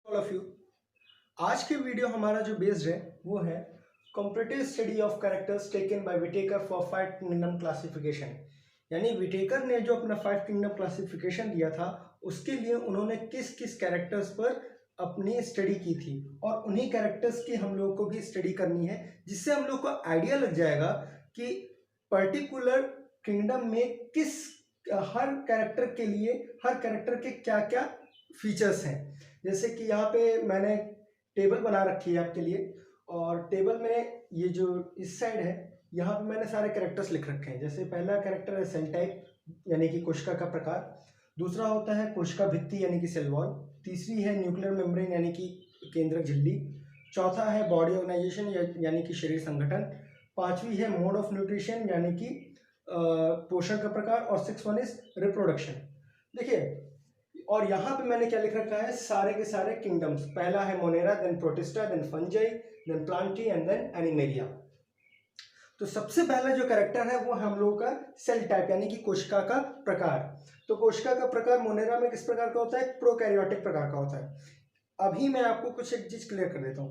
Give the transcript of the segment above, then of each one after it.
All of you. आज के video हमारा जो बेस्ड है वो है comparative study of characters taken by Whittaker for 5 kingdom classification. यानी विटेकर ने जो अपना 5 किंगडम क्लासिफिकेशन दिया था उसके लिए उन्होंने किस किस कैरेक्टर्स पर अपनी स्टडी की थी और उन्हीं कैरेक्टर्स की हम लोग को भी स्टडी करनी है, जिससे हम लोग को आइडिया लग जाएगा कि पर्टिकुलर किंगडम में किस हर कैरेक्टर के लिए हर कैरेक्टर के क्या क्या फीचर्स हैं। जैसे कि यहाँ पे मैंने टेबल बना रखी है आपके लिए, और टेबल में ये जो इस साइड है यहाँ पे मैंने सारे कैरेक्टर्स लिख रखे हैं। जैसे पहला कैरेक्टर है सेल टाइप यानी कि कोशिका का प्रकार, दूसरा होता है कोशिका भित्ति यानी कि सेल वॉल, तीसरी है न्यूक्लियर मेम्ब्रेन यानी कि केंद्रक झिल्ली, चौथा है बॉडी ऑर्गेनाइजेशन यानी कि शरीर संगठन, पांचवी है मोड ऑफ न्यूट्रिशन यानी कि पोषण का प्रकार, और 6 वन इज रिप्रोडक्शन। देखिए, और यहाँ पे मैंने क्या लिख रखा है, सारे के सारे किंगडम्स। पहला है Monera, then Protista, then Fungi, then Plantae and then Animalia. तो सबसे पहला जो कैरेक्टर है वो हम लोगों का सेल टाइप यानी कि कोशिका का प्रकार। तो कोशिका का प्रकार मोनेरा में किस प्रकार का होता है? प्रोकैरियोटिक प्रकार का होता है। अभी मैं आपको कुछ एक चीज क्लियर कर देता हूँ।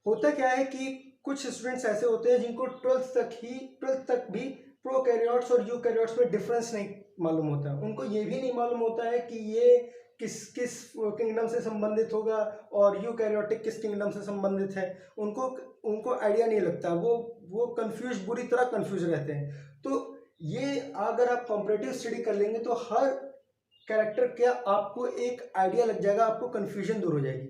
होता क्या है कि कुछ स्टूडेंट्स ऐसे होते हैं जिनको 12th तक भी प्रोकैरियोट्स और यूकैरियोट्स में डिफरेंस नहीं मालूम होता है। उनको ये भी नहीं मालूम होता है कि ये किस किस किंगडम से संबंधित होगा और यूकैरियोटिक किस किंगडम से संबंधित है। उनको उनको आइडिया नहीं लगता, वो कंफ्यूज, बुरी तरह कंफ्यूज रहते हैं। तो ये अगर आप कॉम्परेटिव स्टडी कर लेंगे तो हर कैरेक्टर का आपको एक आइडिया लग जाएगा, आपको कंफ्यूजन दूर हो जाएगी।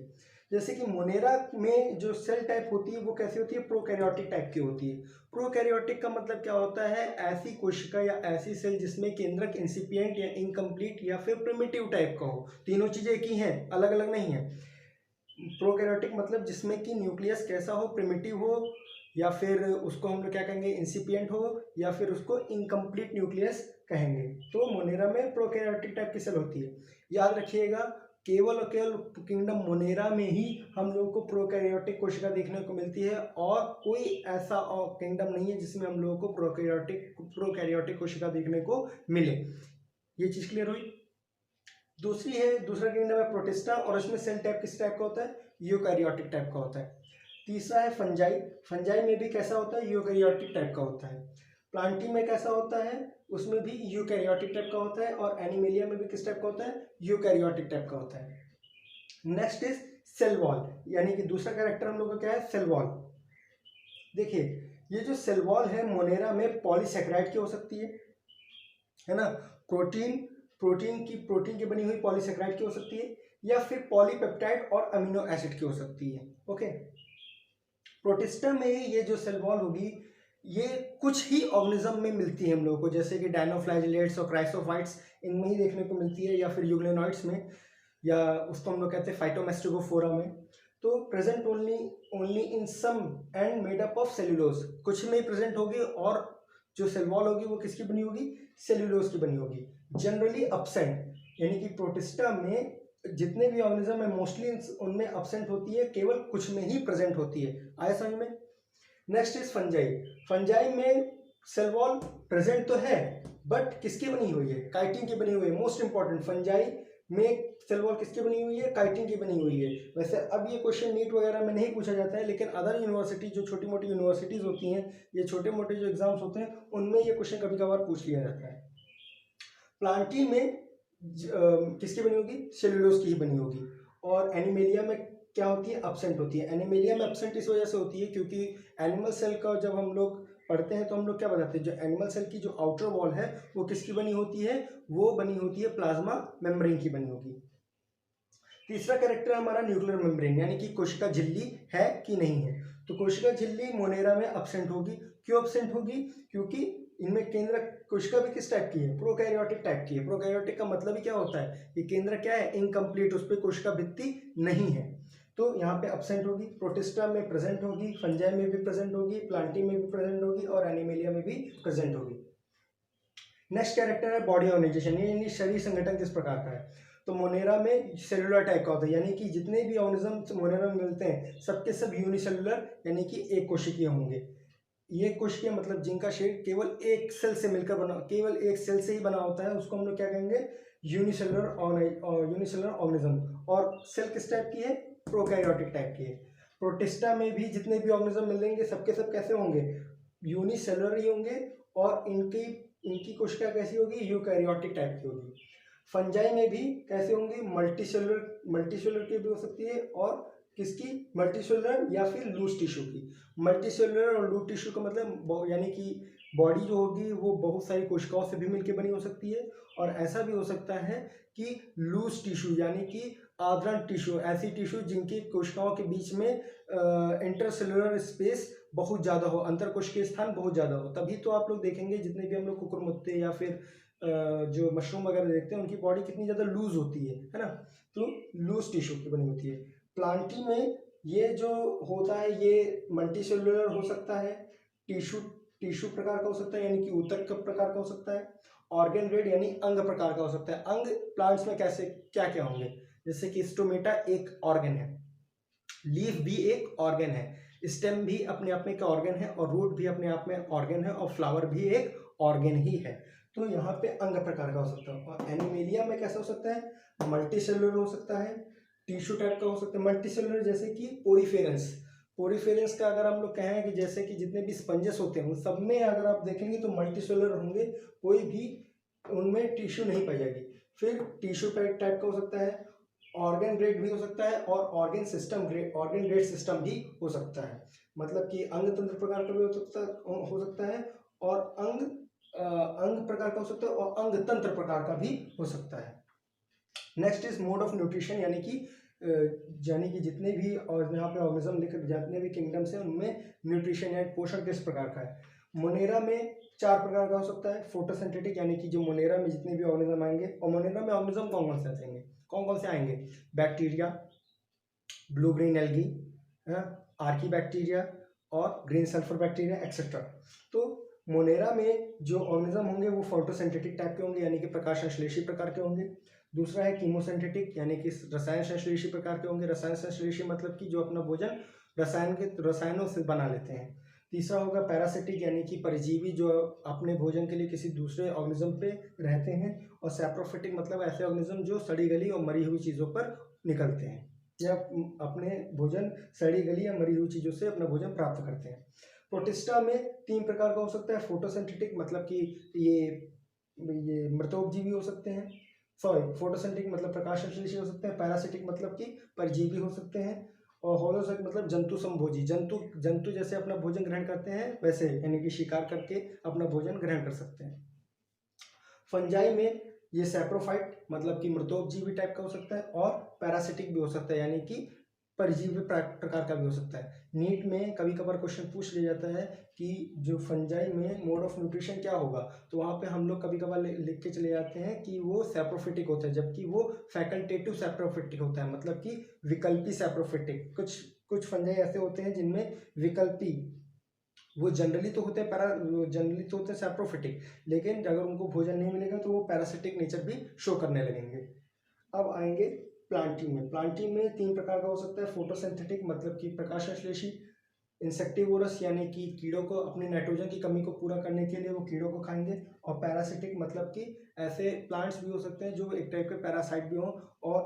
जैसे कि मोनेरा में जो सेल टाइप होती है वो कैसी होती है? प्रोकैरियोटिक टाइप की होती है। प्रोकैरियोटिक का मतलब क्या होता है? ऐसी कोशिका या ऐसी सेल जिसमें केंद्रक इंसिपिएंट या इनकम्प्लीट या फिर प्रिमिटिव टाइप का हो। तीनों चीजें एक ही हैं, अलग अलग नहीं है। प्रोकैरियोटिक मतलब जिसमें कि न्यूक्लियस कैसा हो? प्रिमिटिव हो, या फिर उसको हम लोग क्या कहेंगे? इंसिपिएंट हो, या फिर उसको इनकम्प्लीट न्यूक्लियस कहेंगे। तो मोनेरा में प्रोकैरियोटिक टाइप की सेल होती है। याद रखिएगा, केवल और केवल किंगडम मोनेरा में ही हम लोग को प्रोकैरियोटिक कोशिका देखने को मिलती है, और कोई ऐसा किंगडम नहीं है जिसमें हम लोगों को प्रोकैरियोटिक कोशिका देखने को मिले। ये चीज क्लियर हुई। दूसरा किंगडम है प्रोटिस्टा, और उसमें सेल टाइप किस टाइप का होता है? यूकैरियोटिक टाइप का होता है। तीसरा है फंजाई। फंजाई में भी कैसा होता है? यूकैरियोटिक टाइप का होता है। प्लांटी में कैसा होता है? उसमें भी यूकैरियोटिक टाइप का होता है। और एनिमेलिया में भी किस टाइप का होता है? यूकैरियोटिक टाइप का होता है। नेक्स्ट इज सेल वॉल, यानी कि दूसरा कैरेक्टर हम लोग का क्या है? Cell wall. देखिए, ये जो सेल वॉल है मोनेरा में पॉलीसेकेराइड की हो सकती है ना? प्रोटीन की बनी हुई पॉलीसेकेराइड की हो सकती है, या फिर पॉलीपेप्टाइड और अमीनो एसिड की हो सकती है। ओके। प्रोटिस्टा में ये जो सेल वॉल होगी ये कुछ ही ऑर्गेनिज्म में मिलती है हम लोगों को, जैसे कि डायनोफ्लैजिलेट्स और क्राइसोफाइट्स, इनमें ही देखने को मिलती है, या फिर यूग्लेनॉइड्स में, या उसको हम लोग कहते हैं फाइटोमेस्टिगोफोरा में। तो present only in some and made up of cellulose, कुछ में ही प्रेजेंट होगी, और जो सेल वॉल होगी वो किसकी बनी होगी? सेल्यूलोज की बनी होगी। जनरली अपसेंट, यानी कि प्रोटिस्टा में जितने भी ऑर्गेनिज्म है मोस्टली उनमें अपसेंट होती है, केवल कुछ में ही प्रेजेंट होती है। आया समझ में? Next is fungi. फंजाई में सेल वॉल प्रेजेंट तो है, बट किसकी बनी हुई है? काइटिन की बनी हुई है। मोस्ट इंपॉर्टेंट, फंजाई में सेल वॉल किसकी बनी हुई है? काइटिन की बनी हुई है। वैसे अब ये क्वेश्चन नीट वगैरह में नहीं पूछा जाता है, लेकिन अदर यूनिवर्सिटी, जो छोटी मोटी यूनिवर्सिटीज होती हैं, ये छोटे मोटे जो एग्जाम्स होते हैं उनमें ये क्वेश्चन कभी कभार पूछ लिया जाता है। प्लांटी में किसकी बनी होगी? सेल्यूलोज की ही बनी होगी। और एनिमेलिया में क्या होती है? अपसेंट होती है। एनिमेलिया में अपसेंट इस वजह से होती है क्योंकि एनिमल सेल का जब हम लोग पढ़ते हैं तो हम लोग क्या बताते हैं, जो एनिमल सेल की जो आउटर वॉल है वो किसकी बनी होती है? वो बनी होती है प्लाज्मा मेम्ब्रेन की बनी होगी। तीसरा कैरेक्टर है हमारा न्यूक्लियर मेम्ब्रेन, यानी कि कोशिका झिल्ली है कि नहीं है। तो कोशिका झिल्ली मोनेरा में अपसेंट होगी। क्यों अपसेंट होगी? क्योंकि इनमें केंद्र कोशिका भी किस टाइप की है? प्रोकैरियोटिक टाइप की है। प्रोकैरियोटिक का मतलब ही क्या होता है? ये केंद्र क्या है? इनकम्प्लीट, उस पर कोशिका भित्ति नहीं है, तो यहाँ पे अपसेंट होगी। प्रोटिस्टा में प्रेजेंट होगी, फंजाई में भी प्रेजेंट होगी, प्लांटी में भी प्रेजेंट होगी, और एनिमेलिया में भी प्रेजेंट होगी। नेक्स्ट कैरेक्टर है बॉडी ऑर्गेनाइजेशन, यानी शरीर संगठन किस प्रकार का है। तो मोनेरा में सेलुलर टाइप का होता है, यानी कि जितने भी ऑर्गेनिज्म मोनेरा में मिलते हैं सबके सब यूनिसेलुलर यानी कि एक कोशिकीय होंगे। ये कोशिका मतलब जिनका शेड केवल एक सेल से मिलकर बना, केवल एक सेल से ही बना होता है, उसको हम लोग क्या कहेंगे, यूनिसेलुलर ऑर्गेनिज्म। और सेल किस टाइप की है, प्रोकैरियोटिक टाइप की है। प्रोटिस्टा में भी जितने भी ऑर्गेनिज्म मिलेंगे सबके सब कैसे होंगे, यूनिसेलुलर ही होंगे, और इनकी इनकी कोशिका कैसी होगी, यूकैरियोटिक टाइप की होगी। फंजाई में भी कैसे होंगी, मल्टीसेलुलर की भी हो सकती है, और किसकी, मल्टीसेलुलर या फिर लूज टिश्यू की। मल्टीसेलुलर और लूज टिश्यू का मतलब यानी कि बॉडी जो होगी वो बहुत सारी कोशिकाओं से भी मिलकर बनी हो सकती है, और ऐसा भी हो सकता है कि लूज टिश्यू यानी कि आवरण टिश्यू, ऐसी टिश्यू जिनकी कोशिकाओं के बीच में इंटरसेलुलर स्पेस बहुत ज़्यादा हो, अंतर कोशिकीय स्थान बहुत ज़्यादा हो। तभी तो आप लोग देखेंगे जितने भी हम लोग कुकुरमुत्ते या फिर जो मशरूम वगैरह देखते हैं उनकी बॉडी कितनी ज़्यादा लूज होती है ना, तो लूज टिश्यू की बनी होती है। प्लांटी में ये जो होता है ये मल्टी सेलुलर हो सकता है, टिश्यू टिश्यू प्रकार का हो सकता है यानी कि ऊतक प्रकार का हो सकता है, ऑर्गेन ग्रेड यानी अंग प्रकार का हो सकता है। अंग प्लांट्स में कैसे क्या क्या होंगे, जैसे कि स्टोमेटा एक ऑर्गन है, लीफ भी एक ऑर्गन है, स्टेम भी अपने आप में एक ऑर्गन है, और रूट भी अपने आप में ऑर्गन है, और फ्लावर भी एक ऑर्गन ही है। तो यहाँ पे अंग प्रकार का हो सकता है। और एनिमेलिया में कैसा हो सकता है, मल्टी सेलुलर हो सकता है, टिश्यू टाइप का हो सकता है। मल्टी सेलुलर जैसे कि पोरीफेरेंस, पोरीफेरेंस का अगर हम लोग कहें कि जैसे कि जितने भी स्पंजेस होते हैं उन सब में अगर आप देखेंगे तो मल्टी सेलुलर होंगे, कोई भी उनमें टिश्यू नहीं पाई जाएगी। फिर टिश्यू टाइप का हो सकता है, ऑर्गन ग्रेड भी हो सकता है, और ऑर्गन ग्रेड सिस्टम भी हो सकता है। मतलब कि अंग तंत्र प्रकार का भी हो सकता है, और अंग प्रकार का हो सकता है, और अंग तंत्र प्रकार का भी हो सकता है। Next is mode of nutrition, यानी कि जितने भी और यहाँ पे ऑर्गेनिज्म लिखे जितने भी किंगडम्स हैं उनमें न्यूट्रिशन या पोषण किस प्रकार का है। मोनेरा में 4 प्रकार का हो सकता है, फोटोसिंथेटिक यानी कि जो मोनेरा में जितने भी ऑर्गेनिज्म आएंगे, और मोनेरा में ऑर्गेनिज्म कौन कौन से आएंगे, कौन कौन से आएंगे, bacteria, blue green algae, Archie bacteria, और ग्रीन सल्फर बैक्टीरिया एक्सेट्रा। तो मोनेरा में जो ऑर्गेनिज्म होंगे वो फोटोसिंथेटिक टाइप के होंगे यानी कि प्रकाश संश्लेषी प्रकार के होंगे। दूसरा है कीमोसिंथेटिक यानी कि रसायन संश्लेषी प्रकार के होंगे। रसायन संश्लेषी मतलब कि जो अपना भोजन रसायनों से बना लेते हैं। तीसरा होगा पैरासिटिक यानी कि परजीवी जो अपने भोजन के लिए किसी दूसरे ऑर्गेनिज्म पे रहते हैं। और सैप्रोफिटिक मतलब ऐसे ऑर्गेनिज्म जो सड़ी गली और मरी हुई चीज़ों पर निकलते हैं, या अपने भोजन सड़ी गली या मरी हुई चीज़ों से अपना भोजन प्राप्त करते हैं। प्रोटिस्टा में 3 प्रकार का हो सकता है, फोटोसिंथेटिक मतलब कि ये मृतोपजीवी हो सकते हैं, फोटोसिंथेटिक मतलब प्रकाश संश्लेषी हो सकते हैं, पैरासिटिक मतलब कि परजीवी हो सकते हैं, और होलोसिंथेटिक मतलब जंतु संभोजी, जंतु जैसे अपना भोजन ग्रहण करते हैं वैसे यानी कि शिकार करके अपना भोजन ग्रहण कर सकते हैं। फंजाई में ये सैप्रोफाइट मतलब कि मृतोपजीवी टाइप का हो सकता है, और पैरासिटिक भी हो सकता है यानी कि परजीवी प्रकार का भी हो सकता है। नीट में कभी कभार क्वेश्चन पूछ लिया जाता है कि जो फंजाई में मोड ऑफ न्यूट्रिशन क्या होगा, तो वहाँ पे हम लोग कभी कभार लिख के चले जाते हैं कि वो सैप्रोफिटिक होता है, जबकि वो फैकल्टेटिव सैप्रोफिटिक होता है, मतलब कि विकल्पी सैप्रोफिटिक। कुछ फंजाई ऐसे होते हैं जिनमें विकल्पी, वो जनरली तो होते हैं सैप्रोफिटिक, लेकिन अगर उनको भोजन नहीं मिलेगा तो वो पैरासिटिक नेचर भी शो करने लगेंगे। अब आएंगे प्लांटी में। प्लांटी में 3 प्रकार का हो सकता है, फोटोसिंथेटिक मतलब कि प्रकाश संश्लेषी, इंसेक्टिवोरस यानी कि कीड़ों को अपने नाइट्रोजन की कमी को पूरा करने के लिए वो कीड़ों को खाएंगे, और पैरासिटिक मतलब कि ऐसे प्लांट्स भी हो सकते हैं जो एक टाइप के पैरासाइट भी हों। और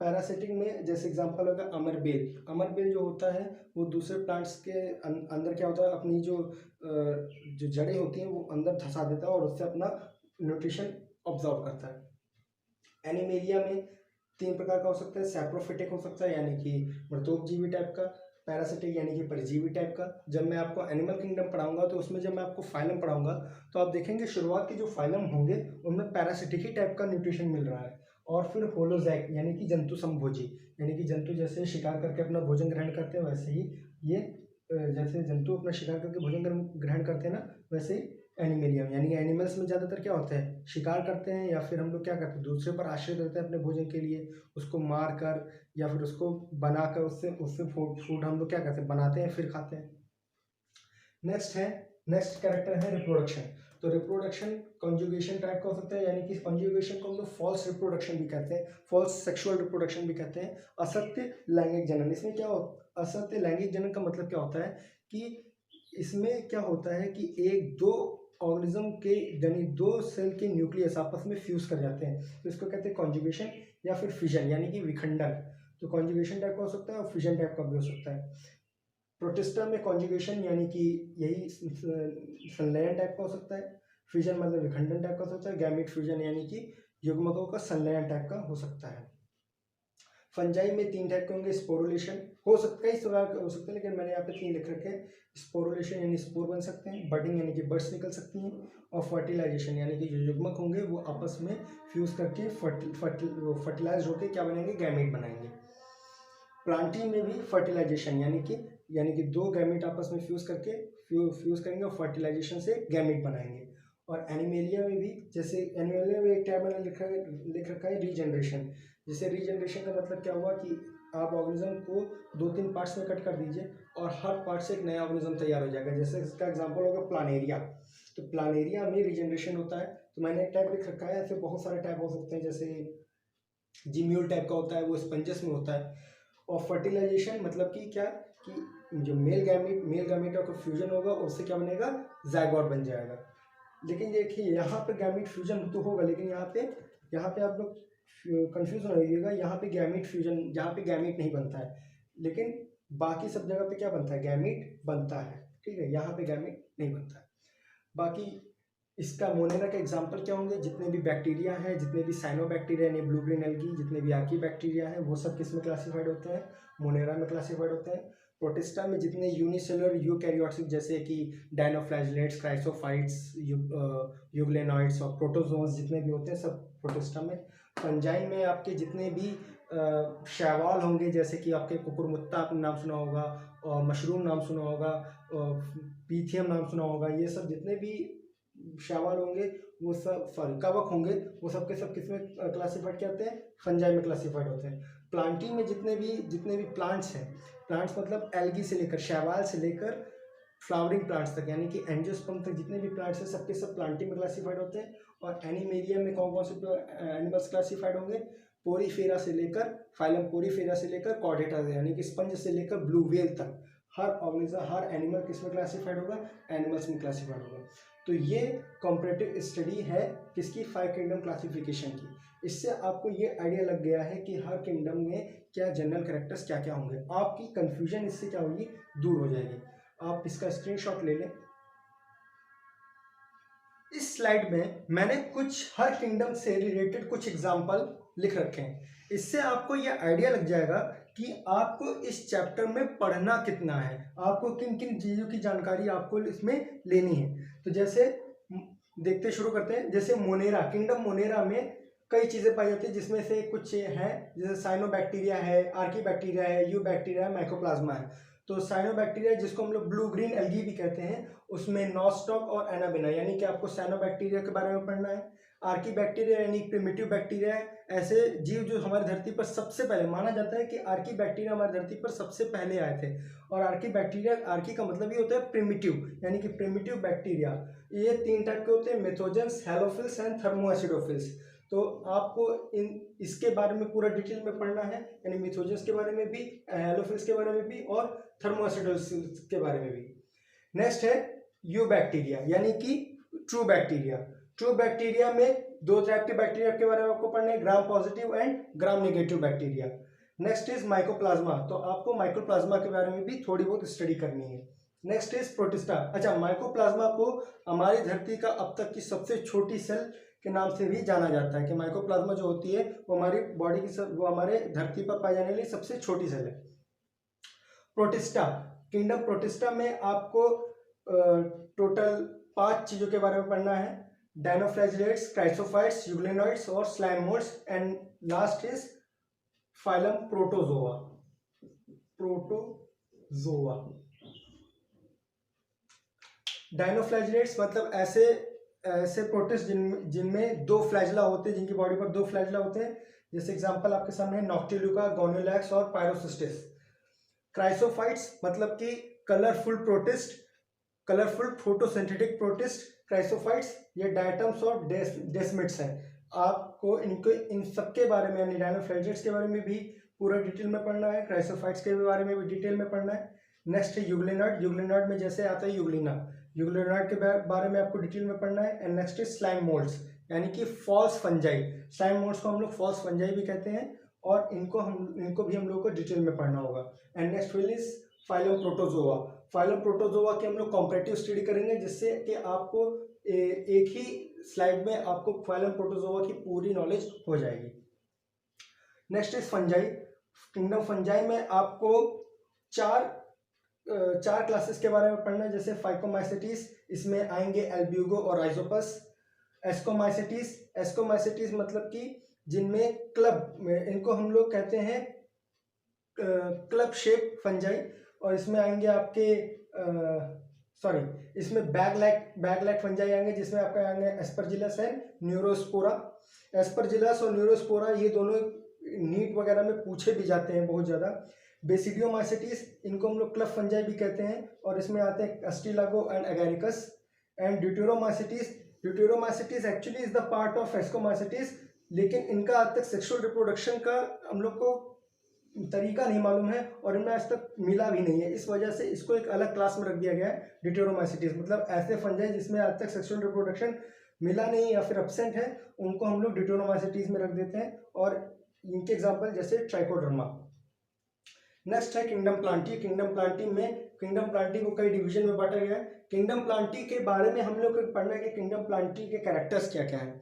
पैरासिटिक में जैसे एग्जांपल होगा अमरबेल। अमरबेल जो होता है वो दूसरे प्लांट्स के अंदर क्या होता है, अपनी जो जड़ें होती हैं वो अंदर धंसा देता है और उससे अपना न्यूट्रिशन ऑब्जॉर्व करता है। एनिमेलिया में 3 प्रकार का हो सकता है, सैप्रोफिटिक हो सकता है यानी कि मृतोपजीवी टाइप का, पैरासिटिक यानी कि परजीवी टाइप का। जब मैं आपको एनिमल किंगडम पढ़ाऊंगा तो उसमें जब मैं आपको फाइलम पढ़ाऊंगा तो आप देखेंगे शुरुआत के जो फाइलम होंगे उनमें पैरासिटिक ही टाइप का न्यूट्रिशन मिल रहा है। और फिर होलोजैक यानी कि जंतु संभोजी, यानी कि जंतु जैसे शिकार करके अपना भोजन ग्रहण करते हैं वैसे ही ये जैसे जंतु अपना शिकार करके भोजन ग्रहण करते हैं ना, वैसे ही एनिमलियम यानी कि एनिमल्स में ज़्यादातर क्या होता है, शिकार करते हैं या फिर हम लोग क्या करते हैं दूसरे पर आश्रित रहते हैं अपने भोजन के लिए, उसको मार कर या फिर उसको बनाकर उससे उससे फूड हम लोग क्या करते हैं बनाते हैं फिर खाते हैं। नेक्स्ट कैरेक्टर है रिप्रोडक्शन। तो रिप्रोडक्शन कॉन्जुगेशन टाइप का हो सकता है, यानी कि कॉन्जुगेशन को हम लोग फॉल्स रिप्रोडक्शन भी कहते हैं, फॉल्स सेक्सुअल रिप्रोडक्शन भी कहते हैं, असत्य लैंगिक जनन। इसमें क्या हो, असत्य लैंगिक जनन का मतलब क्या होता है कि इसमें क्या होता है कि एक दो ऑर्गेनिज्म के यानी दो सेल के न्यूक्लियस आपस में फ्यूज कर जाते हैं, तो इसको कहते हैं कॉन्जुगेशन या फिर फिजन यानी कि विखंडन। तो कॉन्जुगेशन टाइप का हो सकता है और फिजन टाइप का भी हो सकता है। प्रोटिस्टा में कॉन्जुगेशन यानी कि यही संलयन टाइप का हो सकता है, फिजन मतलब विखंडन टाइप का हो सकता है, गैमेट फ्यूजन यानी कि युग्मकों का संलयन टाइप का हो सकता है। फंजाई में 3 टाइप के होंगे, स्पोरुलेशन हो सकता है, कई प्रकार के हो सकते हैं, लेकिन मैंने यहाँ पे 3 लिख रखे हैं। स्पोरुलेशन यानी स्पोर बन सकते हैं, बडिंग यानी कि बड्स निकल सकती हैं, और फर्टिलाइजेशन यानी कि जो युग्मक होंगे वो आपस में फ्यूज करके फर्टिलाइज होकर क्या बनेंगे, गैमेट बनाएंगे। प्लांटिंग में भी फर्टिलाइजेशन यानी कि दो गैमेट आपस में फ्यूज करेंगे और फर्टिलाइजेशन से गैमेट बनाएंगे। और एनिमेलिया में भी, जैसे एनिमेलिया में एक टैब मैंने लिख रखा है रीजनरेशन। जैसे रीजनरेशन का मतलब क्या हुआ कि आप ऑर्गेनिज्म को 2-3 पार्ट्स में कट कर दीजिए और हर पार्ट से एक नया ऑर्गेनिज्म तैयार हो जाएगा। जैसे इसका एग्जांपल होगा प्लानेरिया, तो प्लानेरिया में रीजनरेशन होता है। तो मैंने एक टैब लिख रखा है, ऐसे बहुत सारे टैब हो सकते हैं, जैसे जिम्यूल टाइप का होता है, वो स्पंजस में होता है। और फर्टिलाइजेशन मतलब कि क्या कि जो मेल गैमेट का फ्यूजन होगा उससे क्या बनेगा, जायगोट बन जाएगा। लेकिन देखिए यहाँ पे गैमेट फ्यूजन तो होगा, लेकिन यहाँ पे आप लोग कंफ्यूज ना होइएगा, यहाँ पे गैमेट फ्यूजन, यहाँ पे गैमेट नहीं बनता है, लेकिन बाकी सब जगह पे क्या बनता है, गैमेट बनता है। ठीक है, यहाँ पे गैमेट नहीं बनता है। बाकी इसका मोनेरा का एग्जांपल क्या होंगे, जितने भी बैक्टीरिया हैं, जितने भी साइनोबैक्टीरिया यानी ब्लू ग्रीन एल्गी, जितने भी आर्की बैक्टीरिया हैं, वो सब किस में क्लासिफाइड होते हैं, मोनेरा में क्लासिफाइड होते हैं। प्रोटिस्टा में जितने यूनिसेलुलर यूकैरियोट्स जैसे कि डायनोफ्लैजेलेट्स, क्राइसोफाइट्स, यूग्लेनॉइड्स और प्रोटोजोन्स जितने भी होते हैं सब प्रोटिस्टा में। फंजाई में आपके जितने भी शैवाल होंगे, जैसे कि आपके कुकुरमुत्ता आपने नाम सुना होगा, और मशरूम नाम सुना होगा, और पीथियम नाम सुना होगा, ये सब जितने भी शैवाल होंगे वो सब, सॉरी कवक होंगे, वो सब के सब किस में क्लासिफाइड किया होते हैं, फंजाई में क्लासिफाइड होते हैं। प्लांटिंग में जितने भी प्लांट्स हैं, प्लांट्स मतलब एल्गी से लेकर, शैवाल से लेकर फ्लावरिंग प्लांट्स तक यानी कि एंजियोस्पर्म तक जितने भी प्लांट्स हैं सबके सब प्लांटिंग में क्लासिफाइड होते हैं। और एनिमेलिया में कौन कौन से एनिमल्स क्लासिफाइड होंगे, पोरीफेरा से लेकर, फाइलम पोरीफेरा से लेकर कॉर्डेटा यानी कि स्पंज से लेकर ब्लू व्हेल तक हर ऑर्गेनिज्म, हर एनिमल किस में क्लासिफाइड होगा, एनिमल्स में क्लासिफाइड होगा। तो ये कॉम्परेटिव स्टडी है किसकी, 5 किंगडम क्लासिफिकेशन की। इससे आपको ये आइडिया लग गया है कि हर किंगडम में क्या जनरल कैरेक्टर्स क्या क्या होंगे, आपकी कंफ्यूजन इससे क्या होगी, दूर हो जाएगी। आप इसका स्क्रीनशॉट ले लें। इस स्लाइड में मैंने कुछ हर किंगडम से रिलेटेड कुछ एग्जांपल लिख रखे हैं। इससे आपको यह आइडिया लग जाएगा कि आपको इस चैप्टर में पढ़ना कितना है, आपको किन किन चीज़ों की जानकारी आपको इसमें लेनी है। तो जैसे देखते शुरू करते हैं। जैसे मोनेरा, किंगडम मोनेरा में कई चीज़ें पाई जाती है, जिसमें से कुछ हैं जैसे साइनोबैक्टीरिया है, आर्कीबैक्टीरिया है, यू बैक्टीरिया है, माइकोप्लाज्मा है। तो साइनोबैक्टीरिया जिसको हम लोग ब्लू ग्रीन एल्गी भी कहते हैं, उसमें नॉस्टॉक और एनाबिना, यानी कि आपको साइनोबैक्टीरिया के बारे में पढ़ना है। आर्कीबैक्टीरिया यानी प्रिमिटिव बैक्टीरिया है, ऐसे जीव जो हमारी धरती पर सबसे पहले, माना जाता है कि आर्कीबैक्टीरिया हमारी धरती पर सबसे पहले आए थे। और आर्कीबैक्टीरिया, आर्की का मतलब ये होता है प्रिमिटिव, यानी कि प्रिमिटिव बैक्टीरिया। ये 3 टाइप के होते हैं, मेथोजेंस, हेलोफिल्स एंड थर्मोएसिडोफिल्स। तो आपको इसके बारे में पूरा डिटेल में पढ़ना है, यानी मिथोजेंस के बारे में भी, हेलोफिल्स के बारे में भी, और थर्मोएसिडोफिल्स के बारे में भी। नेक्स्ट है यू बैक्टीरिया यानी कि ट्रू बैक्टीरिया। ट्रू बैक्टीरिया में 2 टाइप के बैक्टीरिया के बारे में आपको पढ़ना है, gram positive and gram negative bacteria. Next is mycoplasma, तो आपको माइकोप्लाज्मा के बारे में भी थोड़ी बहुत स्टडी करनी है। Next is protista. अच्छा, माइकोप्लाज्मा को हमारी धरती का अब तक की सबसे छोटी सेल के नाम से भी जाना जाता है, कि माइकोप्लाज्मा जो होती है वो हमारी बॉडी की वो हमारे धरती पर पाई जाने वाली सबसे छोटी सेल है। प्रोटिस्टा, किंगडम प्रोटिस्टा में आपको टोटल 5 चीजों के बारे में पढ़ना है, डायनोफ्लैजेलेट्स, क्राइसोफाइट्स, यूग्लेनॉइड्स और slime moulds, and last is phylum protozoa. Protozoa, dinoflagellates मतलब ऐसे प्रोटिस्ट जिनमें 2 फ्लैजला होते हैं, जिनकी बॉडी पर 2 फ्लैजला होते हैं। जैसे एग्जांपल आपके सामने नॉक्टिल्यूका, गोनोलैक्स और पायरोसिस्टिस। क्राइसोफाइट्स मतलब कि colourful protist, colourful photosynthetic protist chrysophytes, ये डायटम्स और डेस्मिड्स हैं। आपको इन सब के बारे में, डायनोफ्लैजेलेट्स के बारे में भी पूरा डिटेल में पढ़ना है, क्राइसोफाइट्स के बारे में भी डिटेल में पढ़ना है। नेक्स्ट है यूग्लिनार्ड। यूग्लिनार्ड में जैसे आता है यूग्लिना, यूग्लिनार्ड के बारे में आपको डिटेल में पढ़ना है। And next is slime moulds, यानी कि फॉल्स फंजाई। स्लाइम मोल्ड्स को हम लोग फॉल्स फंजाई भी कहते हैं, और इनको भी हम लोग को डिटेल में पढ़ना होगा। And next will is phylum protozoa. Phylum protozoa की हम लोग कॉम्परेटिव स्टडी करेंगे, जिससे कि आपको एक ही स्लाइड में आपको फाइलम प्रोटोजोआ की पूरी नॉलेज हो जाएगी। Next is fungi. Kingdom fungi में आपको चार क्लासेस के बारे में पढ़ना है, जैसे फाइकोमाइसेटिस, इसमें आएंगे एल्ब्यूगो और राइजोपस। एस्कोमाइसेटिस मतलब कि जिनमें क्लब, इनको हम लोग कहते हैं क्लब शेप फंजाई, और इसमें आएंगे आपके इसमें बैग लाइक फंजाई आएंगे, जिसमें आपके आएंगे एस्परजिलस एंड न्यूरोस्पोरा। एस्परजिलस और न्यूरोस्पोरा ये दोनों नीट वगैरह में पूछे भी जाते हैं बहुत ज़्यादा। बेसिडियोमाइसेटिस, इनको हम लोग क्लब फंजाई भी कहते हैं, और इसमें आते हैं Ustilago and Agaricus. And Deuteromycetes actually is the part of Ascomycetes, लेकिन इनका आज तक सेक्सुअल रिप्रोडक्शन का हम लोग को तरीका नहीं मालूम है, और इनमें आज तक मिला भी नहीं है। इस वजह से इसको एक अलग क्लास में रख दिया गया है, ड्यूटेरोमाइसेटिस। मतलब ऐसे फंजाई जिसमें आज तक सेक्सुअल रिप्रोडक्शन मिला नहीं या फिर एब्सेंट है, उनको हम लोग ड्यूटेरोमाइसेटिस में रख देते हैं, और इनके एग्जाम्पल जैसे ट्राइकोडर्मा। नेक्स्ट है किंगडम प्लांटी। किंगडम प्लांटी को कई डिवीजन में बांटा गया है। किंगडम प्लांटी के बारे में हम लोग को पढ़ना है कि किंगडम प्लांटी के कैरेक्टर्स क्या क्या है।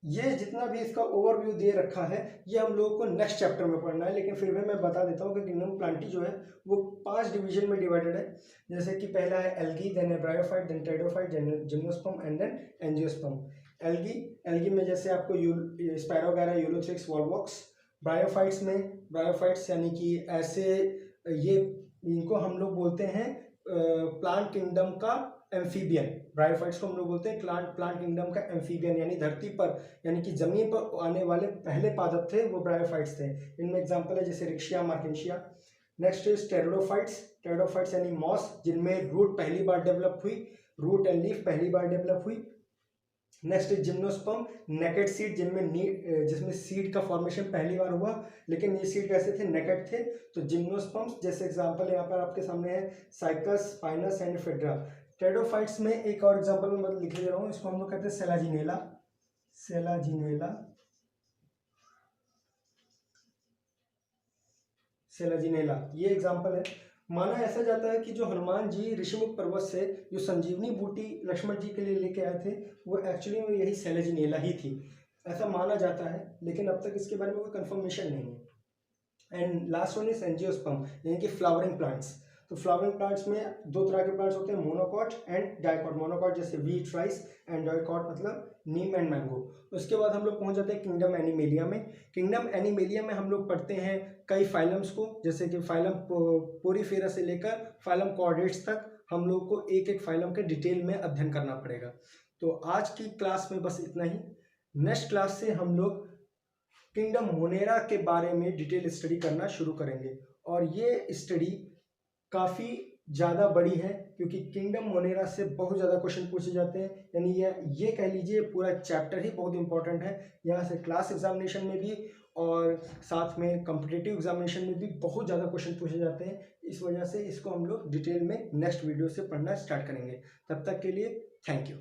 ये जितना भी इसका ओवरव्यू दे रखा है, ये हम लोगों को नेक्स्ट चैप्टर में पढ़ना है, लेकिन फिर भी मैं बता देता हूँ कि किंगडम प्लांटी जो है वो 5 डिवीजन में डिवाइडेड है। जैसे कि पहला है एल्गी, देन है bryophyte, then pteridophyte, then gymnosperm and then angiosperm. Algae में जैसे आपको स्पायरोगायरा, यूलोथ्रिक्स, वॉलवॉक्स। ब्रायोफाइट्स यानी कि ऐसे ये इनको हम लोग बोलते हैं प्लांट किंगडम का एम्फीबियन। ब्रायोफाइट्स को हम लोग बोलते हैं प्लांट किंगडम का एम्फीबियन, यानी धरती पर यानी कि जमीन पर आने वाले पहले पादप थे वो ब्रायोफाइट्स थे। इनमें एग्जांपल है जैसे रिक्शिया, मार्केंशिया। नेक्स्ट इज टेरिडोफाइट्स यानी मॉस, जिनमें रूट पहली बार डेवलप हुई, रूट एंड लीफ पहली बार डेवलप हुई। Next is gymnosperm, naked seed, जिसमें सीड का फॉर्मेशन पहली बार हुआ, लेकिन ये सीड कैसे थे, नेकेड थे। तो जिम्नोस्पर्म्स जैसे एग्जांपल यहाँ पर आपके सामने है साइकस, स्पाइनस एंड फेड्रा। टेरिडोफाइट्स में एक और एग्जांपल मैं लिख दे रहा हूँ, इसको हम लोग कहते हैं सेलाजिनेला। ये एग्जांपल है। माना ऐसा जाता है कि जो हनुमान जी ऋषिमुख पर्वत से जो संजीवनी बूटी लक्ष्मण जी के लिए लेके आए थे, वो एक्चुअली में यही सेलाजिनेला ही थी, ऐसा माना जाता है, लेकिन अब तक इसके बारे में कोई कंफर्मेशन नहीं है। And last one is angiosperm, यानी कि फ्लावरिंग प्लांट्स। तो फ्लावरिंग प्लांट्स में 2 तरह के प्लांट्स होते हैं, मोनोकॉट एंड डाइकॉट। मोनोकॉट जैसे वीट, राइस, एंड डाइकॉट मतलब नीम एंड मैंगो। उसके बाद हम लोग पहुंच जाते हैं किंगडम एनिमेलिया में। किंगडम एनिमेलिया में हम लोग पढ़ते हैं कई फाइलम्स को, जैसे कि फाइलम पोरीफेरा से लेकर फाइलम कॉर्डेट्स तक हम लोग को एक एक फाइलम के डिटेल में अध्ययन करना पड़ेगा। तो आज की क्लास में बस इतना ही। नेक्स्ट क्लास से हम लोग किंगडम मोनेरा के बारे में डिटेल स्टडी करना शुरू करेंगे, और ये स्टडी काफ़ी ज़्यादा बड़ी है, क्योंकि किंगडम मोनेरा से बहुत ज़्यादा क्वेश्चन पूछे जाते हैं। यानी ये कह लीजिए पूरा चैप्टर ही बहुत इंपॉर्टेंट है। यहाँ से क्लास एग्जामिनेशन में भी और साथ में कॉम्पिटिटिव एग्जामिनेशन में भी बहुत ज़्यादा क्वेश्चन पूछे जाते हैं। इस वजह से इसको हम लोग डिटेल में नेक्स्ट वीडियो से पढ़ना स्टार्ट करेंगे। तब तक के लिए थैंक यू।